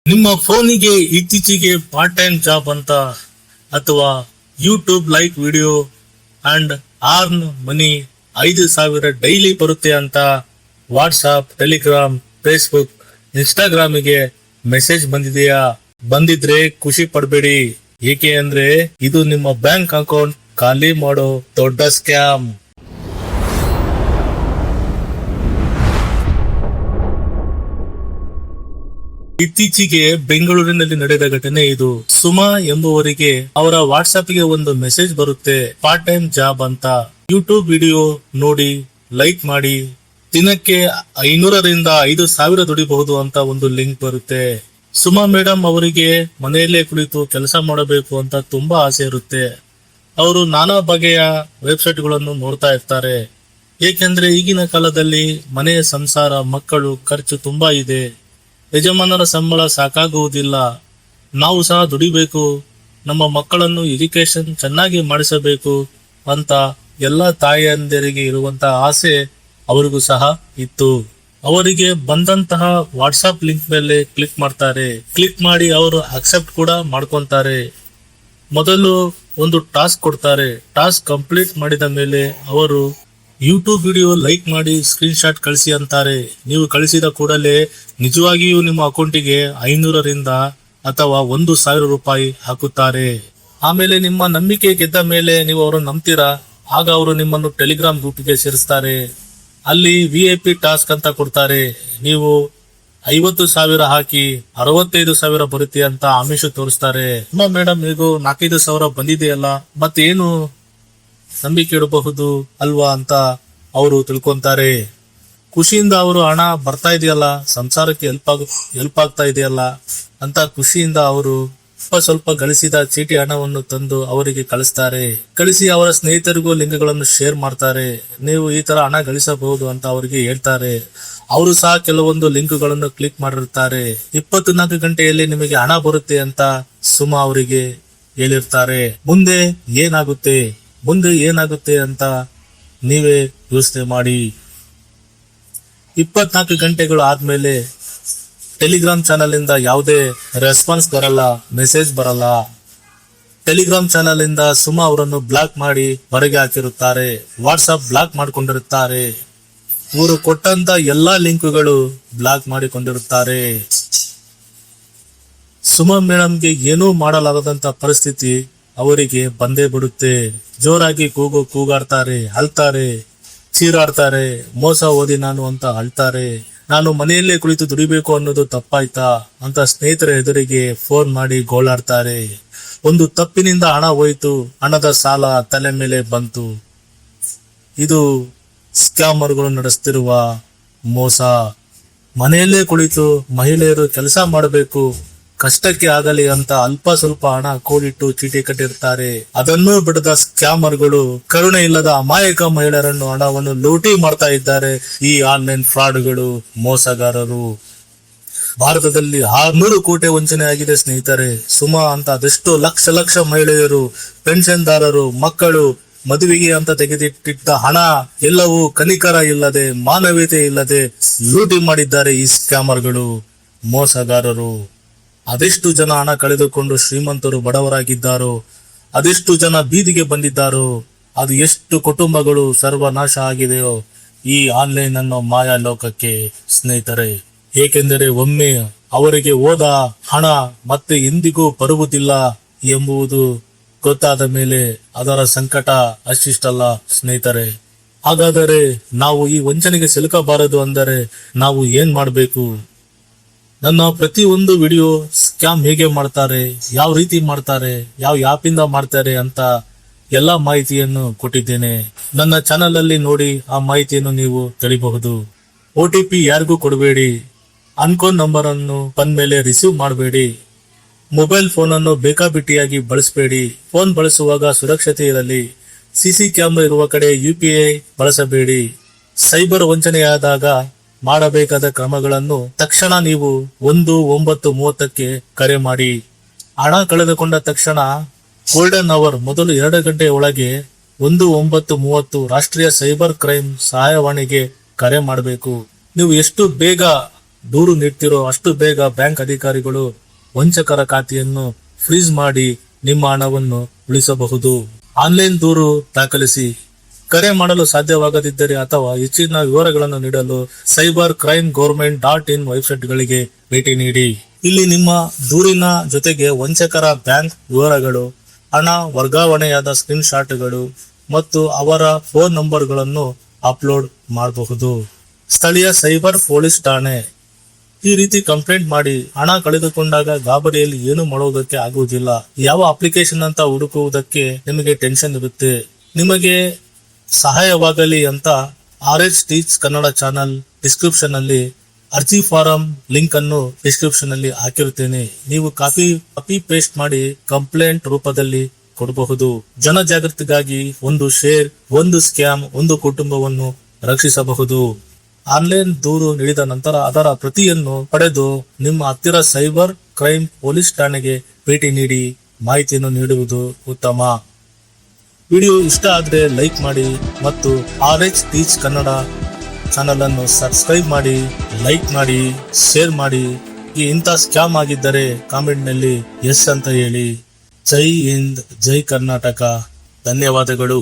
ನಿಮ್ಮ ಫೋನಿಗೆ ಇತ್ತೀಚೆಗೆ ಪಾರ್ಟ್ ಟೈಮ್ ಜಾಬ್ ಅಂತ ಅಥವಾ YouTube like video and earn money 5,000 daily ಬರುತ್ತೆ ಅಂತ ವಾಟ್ಸಾಪ್, ಟೆಲಿಗ್ರಾಮ್, ಫೇಸ್ಬುಕ್, ಇನ್ಸ್ಟಾಗ್ರಾಮಿಗೆ ಮೆಸೇಜ್ ಬಂದಿದೆಯಾ? ಬಂದಿದ್ರೆ ಖುಷಿ ಪಡಬೇಡಿ. ಏಕೆ ಅಂದ್ರೆ ಇದು ನಿಮ್ಮ ಬ್ಯಾಂಕ್ ಅಕೌಂಟ್ ಖಾಲಿ ಮಾಡೋ ದೊಡ್ಡ ಸ್ಕ್ಯಾಮ್. ಇತ್ತೀಚೆಗೆ ಬೆಂಗಳೂರಿನಲ್ಲಿ ನಡೆದ ಘಟನೆ ಇದು. ಸುಮಾ ಎಂಬುವರಿಗೆ ಅವರ ವಾಟ್ಸ್ಆಪ್ ಗೆ ಒಂದು ಮೆಸೇಜ್ ಬರುತ್ತೆ, ಪಾರ್ಟ್ ಟೈಮ್ ಜಾಬ್ ಅಂತ. ಯೂಟ್ಯೂಬ್ ವಿಡಿಯೋ ನೋಡಿ ಲೈಕ್ ಮಾಡಿ ದಿನಕ್ಕೆ 500ರಿಂದ 5,000 ದುಡಿಬಹುದು ಅಂತ ಒಂದು ಲಿಂಕ್ ಬರುತ್ತೆ. ಸುಮಾ ಮೇಡಮ್ ಅವರಿಗೆ ಮನೆಯಲ್ಲೇ ಕುಳಿತು ಕೆಲಸ ಮಾಡಬೇಕು ಅಂತ ತುಂಬಾ ಆಸೆ ಇರುತ್ತೆ. ಅವರು ನಾನಾ ಬಗೆಯ ವೆಬ್ಸೈಟ್ ಗಳನ್ನು ನೋಡ್ತಾ ಇರ್ತಾರೆ. ಏಕೆಂದ್ರೆ ಈಗಿನ ಕಾಲದಲ್ಲಿ ಮನೆಯ ಸಂಸಾರ, ಮಕ್ಕಳು, ಖರ್ಚು ತುಂಬಾ ಇದೆ. ಯಜಮಾನರ ಸಂಬಳ ಸಾಕಾಗುವುದಿಲ್ಲ. ನಾವು ಸಹ ದುಡಿಬೇಕು, ನಮ್ಮ ಮಕ್ಕಳನ್ನು ಎಜುಕೇಶನ್ ಚೆನ್ನಾಗಿ ಮಾಡಿಸಬೇಕು ಅಂತ ಎಲ್ಲ ತಾಯಿಯಂದಿರಿಗೆ ಇರುವಂತಹ ಆಸೆ ಅವರಿಗೂ ಸಹ ಇತ್ತು. ಅವರಿಗೆ ಬಂದಂತಹ ವಾಟ್ಸಾಪ್ ಲಿಂಕ್ ಮೇಲೆ ಕ್ಲಿಕ್ ಮಾಡ್ತಾರೆ. ಕ್ಲಿಕ್ ಮಾಡಿ ಅವರು ಅಕ್ಸೆಪ್ಟ್ ಕೂಡ ಮಾಡ್ಕೊಂತಾರೆ. ಮೊದಲು ಒಂದು ಟಾಸ್ಕ್ ಕೊಡ್ತಾರೆ. ಟಾಸ್ಕ್ ಕಂಪ್ಲೀಟ್ ಮಾಡಿದ ಮೇಲೆ ಅವರು ಯೂಟ್ಯೂಬ್ ವಿಡಿಯೋ ಲೈಕ್ ಮಾಡಿ ಸ್ಕ್ರೀನ್ ಶಾಟ್ ಕಳಿಸಿ ಅಂತಾರೆ. ನೀವು ಕಳಿಸಿದ ಕೂಡಲೇ ನಿಜವಾಗಿಯೂ ನಿಮ್ಮ ಅಕೌಂಟಿಗೆ 500ರಿಂದ ಅಥವಾ 1,000 ರೂಪಾಯಿ ಹಾಕುತ್ತಾರೆ. ಆಮೇಲೆ ನಿಮ್ಮ ನಂಬಿಕೆ ಗೆದ್ದ ಮೇಲೆ ನೀವು ಅವರನ್ನು ನಂಬ್ತೀರಾ, ಆಗ ಅವರು ನಿಮ್ಮನ್ನು ಟೆಲಿಗ್ರಾಮ್ ಗ್ರೂಪ್ಗೆ ಸೇರಿಸ್ತಾರೆ. ಅಲ್ಲಿ VIP ಟಾಸ್ಕ್ ಅಂತ ಕೊಡ್ತಾರೆ. ನೀವು 50,000 ಹಾಕಿ 65,000 ಬರುತ್ತೆ ಅಂತ ಆಮಿಷ ತೋರಿಸ್ತಾರೆ. ಮೇಡಮ್ ಈಗ 4,500 ಬಂದಿದೆಯಲ್ಲ, ಮತ್ತೇನು ನಂಬಿಕೆ ಇಡಬಹುದು ಅಲ್ವಾ ಅಂತ ಅವರು ತಿಳ್ಕೊಂತಾರೆ. ಖುಷಿಯಿಂದ ಅವರು ಹಣ ಬರ್ತಾ ಇದೆಯಲ್ಲ, ಸಂಸಾರಕ್ಕೆ ಹೆಲ್ಪ್ ಆಗ್ತಾ ಇದೆಯಲ್ಲ ಅಂತ ಖುಷಿಯಿಂದ ಅವರು ಸ್ವಲ್ಪ ಗಳಿಸಿದ ಚೀಟಿ ಹಣವನ್ನು ತಂದು ಅವರಿಗೆ ಕಳಿಸ್ತಾರೆ. ಕಳಿಸಿ ಅವರ ಸ್ನೇಹಿತರಿಗೂ ಲಿಂಕ್ಗಳನ್ನು ಶೇರ್ ಮಾಡ್ತಾರೆ. ನೀವು ಈ ತರ ಹಣ ಗಳಿಸಬಹುದು ಅಂತ ಅವರಿಗೆ ಹೇಳ್ತಾರೆ. ಅವರು ಸಹ ಕೆಲವೊಂದು ಲಿಂಕ್ಗಳನ್ನು ಕ್ಲಿಕ್ ಮಾಡಿರ್ತಾರೆ. 24 ಗಂಟೆಯಲ್ಲಿ ನಿಮಗೆ ಹಣ ಬರುತ್ತೆ ಅಂತ ಸುಮಾ ಅವರಿಗೆ ಹೇಳಿರ್ತಾರೆ. ಮುಂದೆ ಏನಾಗುತ್ತೆ ಅಂತ ನೀವೇ ಯೋಚನೆ ಮಾಡಿ. 24 ಗಂಟೆಗಳು ಆದ್ಮೇಲೆ ಟೆಲಿಗ್ರಾಮ್ ಚಾನಲ್ ಇಂದ ಯಾವುದೇ ರೆಸ್ಪಾನ್ಸ್ ಬರಲ್ಲ, ಮೆಸೇಜ್ ಬರಲ್ಲ. ಟೆಲಿಗ್ರಾಮ್ ಚಾನಲ್ ಇಂದ ಸುಮಾ ಅವರನ್ನು ಬ್ಲಾಕ್ ಮಾಡಿ ಹೊರಗೆ ಹಾಕಿರುತ್ತಾರೆ. ವಾಟ್ಸ್ಆಪ್ ಬ್ಲಾಕ್ ಮಾಡಿಕೊಂಡಿರುತ್ತಾರೆ. ಇವರು ಕೊಟ್ಟಂತ ಎಲ್ಲಾ ಲಿಂಕ್ಗಳು ಬ್ಲಾಕ್ ಮಾಡಿಕೊಂಡಿರುತ್ತಾರೆ. ಸುಮಾ ಮೇಡಮ್ಗೆ ಏನೂ ಮಾಡಲಾಗದಂತ ಪರಿಸ್ಥಿತಿ ಅವರಿಗೆ ಬಂದೇ ಬಿಡುತ್ತೆ. ಜೋರಾಗಿ ಕೂಗಾಡ್ತಾರೆ, ಅಳ್ತಾರೆ, ಚೀರಾಡ್ತಾರೆ. ಮೋಸ ಹೋದಿ ನಾನು ಅಂತ ಅಳ್ತಾರೆ. ನಾನು ಮನೆಯಲ್ಲೇ ಕುಳಿತು ದುಡಿಬೇಕು ಅನ್ನೋದು ತಪ್ಪಾಯ್ತಾ ಅಂತ ಸ್ನೇಹಿತರ ಎದುರಿಗೆ ಫೋನ್ ಮಾಡಿ ಗೋಳಾಡ್ತಾರೆ. ಒಂದು ತಪ್ಪಿನಿಂದ ಹಣ ಹೋಯ್ತು, ಹಣದ ಸಾಲ ತಲೆ ಮೇಲೆ ಬಂತು. ಇದು ಸ್ಕ್ಯಾಮರ್ಗಳು ನಡೆಸ್ತಿರುವ ಮೋಸ. ಮನೆಯಲ್ಲೇ ಕುಳಿತು ಮಹಿಳೆಯರು ಕೆಲಸ ಮಾಡಬೇಕು, ಕಷ್ಟಕ್ಕೆ ಆಗಲಿ ಅಂತ ಅಲ್ಪ ಸ್ವಲ್ಪ ಹಣ ಕೂಡಿಟ್ಟು ಚೀಟಿ ಕಟ್ಟಿರ್ತಾರೆ. ಅದನ್ನೂ ಬಿಡದ ಸ್ಕ್ಯಾಮರ್ಗಳು ಕರುಣೆ ಇಲ್ಲದ ಅಮಾಯಕ ಮಹಿಳೆಯರನ್ನು ಹಣವನ್ನು ಲೂಟಿ ಮಾಡ್ತಾ ಇದ್ದಾರೆ. ಈ ಆನ್ಲೈನ್ ಫ್ರಾಡ್ಗಳು, ಮೋಸಗಾರರು. ಭಾರತದಲ್ಲಿ 600 ಕೋಟಿ ವಂಚನೆ ಆಗಿದೆ ಸ್ನೇಹಿತರೆ. ಸುಮಾ ಅಂತ ಅದೆಷ್ಟೋ ಲಕ್ಷ ಮಹಿಳೆಯರು, ಪೆನ್ಷನ್ದಾರರು, ಮಕ್ಕಳು ಮದುವೆಗೆ ಅಂತ ತೆಗೆದಿಟ್ಟಿದ್ದ ಹಣ ಎಲ್ಲವೂ ಕನಿಕರ ಇಲ್ಲದೆ, ಮಾನವೀಯತೆ ಇಲ್ಲದೆ ಲೂಟಿ ಮಾಡಿದ್ದಾರೆ ಈ ಸ್ಕ್ಯಾಮರ್ಗಳು, ಮೋಸಗಾರರು. ಅದೆಷ್ಟು ಜನ ಹಣ ಕಳೆದುಕೊಂಡು ಶ್ರೀಮಂತರು ಬಡವರಾಗಿದ್ದಾರೋ, ಅದೆಷ್ಟು ಜನ ಬೀದಿಗೆ ಬಂದಿದ್ದಾರೋ, ಅದು ಎಷ್ಟು ಕುಟುಂಬಗಳು ಸರ್ವನಾಶ ಆಗಿದೆಯೋ ಈ ಆನ್ಲೈನ್ ಅನ್ನೋ ಮಾಯಾ ಲೋಕಕ್ಕೆ ಸ್ನೇಹಿತರೆ. ಏಕೆಂದರೆ ಒಮ್ಮೆ ಅವರಿಗೆ ಹೋದ ಹಣ ಮತ್ತೆ ಎಂದಿಗೂ ಬರುವುದಿಲ್ಲ ಎಂಬುದು ಗೊತ್ತಾದ ಮೇಲೆ ಅದರ ಸಂಕಟ ಅಷ್ಟಿಷ್ಟಲ್ಲ ಸ್ನೇಹಿತರೆ. ಹಾಗಾದರೆ ನಾವು ಈ ವಂಚನೆಗೆ ಸಿಲುಕಬಾರದು ಅಂದರೆ ನಾವು ಏನ್ ಮಾಡಬೇಕು? ನನ್ನ ಪ್ರತಿಯೊಂದು ವಿಡಿಯೋ ಸ್ಕ್ಯಾಮ್ ಹೇಗೆ ಮಾಡ್ತಾರೆ, ಯಾವ ರೀತಿ ಮಾಡ್ತಾರೆ, ಯಾವ ಆ್ಯಪ್ ಇಂದ ಮಾಡ್ತಾರೆ ಅಂತ ಎಲ್ಲಾ ಮಾಹಿತಿಯನ್ನು ಕೊಟ್ಟಿದ್ದೇನೆ. ನನ್ನ ಚಾನಲ್ ಅಲ್ಲಿ ನೋಡಿ ಆ ಮಾಹಿತಿಯನ್ನು ನೀವು ತಿಳಿಯಬಹುದು. OTP ಯಾರಿಗೂ ಕೊಡಬೇಡಿ. ಅನ್ಕೋನ್ ನಂಬರ್ ಅನ್ನು ಬಂದ್ಮೇಲೆ ರಿಸೀವ್ ಮಾಡಬೇಡಿ. ಮೊಬೈಲ್ ಫೋನ್ ಅನ್ನು ಬೇಕಾಬಿಟ್ಟಿಯಾಗಿ ಬಳಸಬೇಡಿ. ಫೋನ್ ಬಳಸುವಾಗ ಸುರಕ್ಷತೆ ಇರಲಿ. CC ಕ್ಯಾಮೆರಾ ಇರುವ ಕಡೆ UPI ಬಳಸಬೇಡಿ. ಸೈಬರ್ ವಂಚನೆಯಾದಾಗ ಮಾಡಬೇಕಾದ ಕ್ರಮಗಳನ್ನು ತಕ್ಷಣ ನೀವು 1930ಕ್ಕೆ ಕರೆ ಮಾಡಿ. ಹಣ ಕಳೆದುಕೊಂಡ ತಕ್ಷಣ ಗೋಲ್ಡನ್ ಅವರ್ ಮೊದಲು 2 ಗಂಟೆ ಒಳಗೆ 1930 ರಾಷ್ಟ್ರೀಯ ಸೈಬರ್ ಕ್ರೈಮ್ ಸಹಾಯವಾಣಿಗೆ ಕರೆ ಮಾಡಬೇಕು. ನೀವು ಎಷ್ಟು ಬೇಗ ದೂರು ನೀಡ್ತಿರೋ ಅಷ್ಟು ಬೇಗ ಬ್ಯಾಂಕ್ ಅಧಿಕಾರಿಗಳು ವಂಚಕರ ಖಾತೆಯನ್ನು ಫ್ರೀಸ್ ಮಾಡಿ ನಿಮ್ಮ ಹಣವನ್ನು ಉಳಿಸಬಹುದು. ಆನ್ಲೈನ್ ದೂರು ದಾಖಲಿಸಿ. ಕರೆ ಮಾಡಲು ಸಾಧ್ಯವಾಗದಿದ್ದರೆ ಅಥವಾ ಹೆಚ್ಚಿನ ವಿವರಗಳನ್ನು ನೀಡಲು cybercrime.government.in ವೆಬ್ಸೈಟ್ಗಳಿಗೆ ಭೇಟಿ ನೀಡಿ. ಇಲ್ಲಿ ನಿಮ್ಮ ದೂರಿನ ಜೊತೆಗೆ ವಂಚಕರ ಬ್ಯಾಂಕ್ ವಿವರಗಳು, ಹಣ ವರ್ಗಾವಣೆಯಾದ ಸ್ಕ್ರೀನ್ ಶಾಟ್ಗಳು ಮತ್ತು ಅವರ ಫೋನ್ ನಂಬರ್ಗಳನ್ನು ಅಪ್ಲೋಡ್ ಮಾಡಬಹುದು. ಸ್ಥಳೀಯ ಸೈಬರ್ ಪೊಲೀಸ್ ಠಾಣೆ. ಈ ರೀತಿ ಕಂಪ್ಲೇಂಟ್ ಮಾಡಿ. ಹಣ ಕಳೆದುಕೊಂಡಾಗ ಗಾಬರಿಯಲ್ಲಿ ಏನು ಮಾಡುವುದಕ್ಕೆ ಆಗುವುದಿಲ್ಲ. ಯಾವ ಅಪ್ಲಿಕೇಶನ್ ಅಂತ ಹುಡುಕುವುದಕ್ಕೆ ನಿಮಗೆ ಟೆನ್ಷನ್ ಇರುತ್ತೆ. ನಿಮಗೆ ಸಹಾಯವಾಗಲಿ ಅಂತ RH teach Kannada channel description ಅಲ್ಲಿ ಅರ್ಜಿ ಫಾರಂ ಲಿಂಕ್ ಅನ್ನು ಡಿಸ್ಕ್ರಿಪ್ಷನ್ ಅಲ್ಲಿ ಹಾಕಿರುತ್ತೇನೆ. ನೀವು ಕಾಪಿ ಪೇಸ್ಟ್ ಮಾಡಿ ಕಂಪ್ಲೇಂಟ್ ರೂಪದಲ್ಲಿ ಕೊಡಬಹುದು. ಜನಜಾಗೃತಿಗಾಗಿ ಒಂದು ಶೇರ್, ಒಂದು ಸ್ಕ್ಯಾಮ್, ಒಂದು ಕುಟುಂಬವನ್ನು ರಕ್ಷಿಸಬಹುದು. ಆನ್ಲೈನ್ ದೂರು ನೀಡಿದ ನಂತರ ಅದರ ಪ್ರತಿಯನ್ನು ಪಡೆದು ನಿಮ್ಮ ಹತ್ತಿರ ಸೈಬರ್ ಕ್ರೈಮ್ ಪೊಲೀಸ್ ಠಾಣೆಗೆ ಭೇಟಿ ನೀಡಿ ಮಾಹಿತಿಯನ್ನು ನೀಡುವುದು ಉತ್ತಮ. ವಿಡಿಯೋ ಇಷ್ಟ ಆದ್ರೆ ಲೈಕ್ ಮಾಡಿ ಮತ್ತು RH ಟೀಚ್ ಕನ್ನಡ ಚಾನಲ್ ಅನ್ನು ಸಬ್ಸ್ಕ್ರೈಬ್ ಮಾಡಿ, ಲೈಕ್ ಮಾಡಿ, ಶೇರ್ ಮಾಡಿ. ಇಂಥ ಸ್ಕ್ಯಾಮ್ ಆಗಿದ್ದರೆ ಕಾಮೆಂಟ್ ನಲ್ಲಿ ಎಸ್ ಅಂತ ಹೇಳಿ. ಜೈ ಹಿಂದ್, ಜೈ ಕರ್ನಾಟಕ. ಧನ್ಯವಾದಗಳು.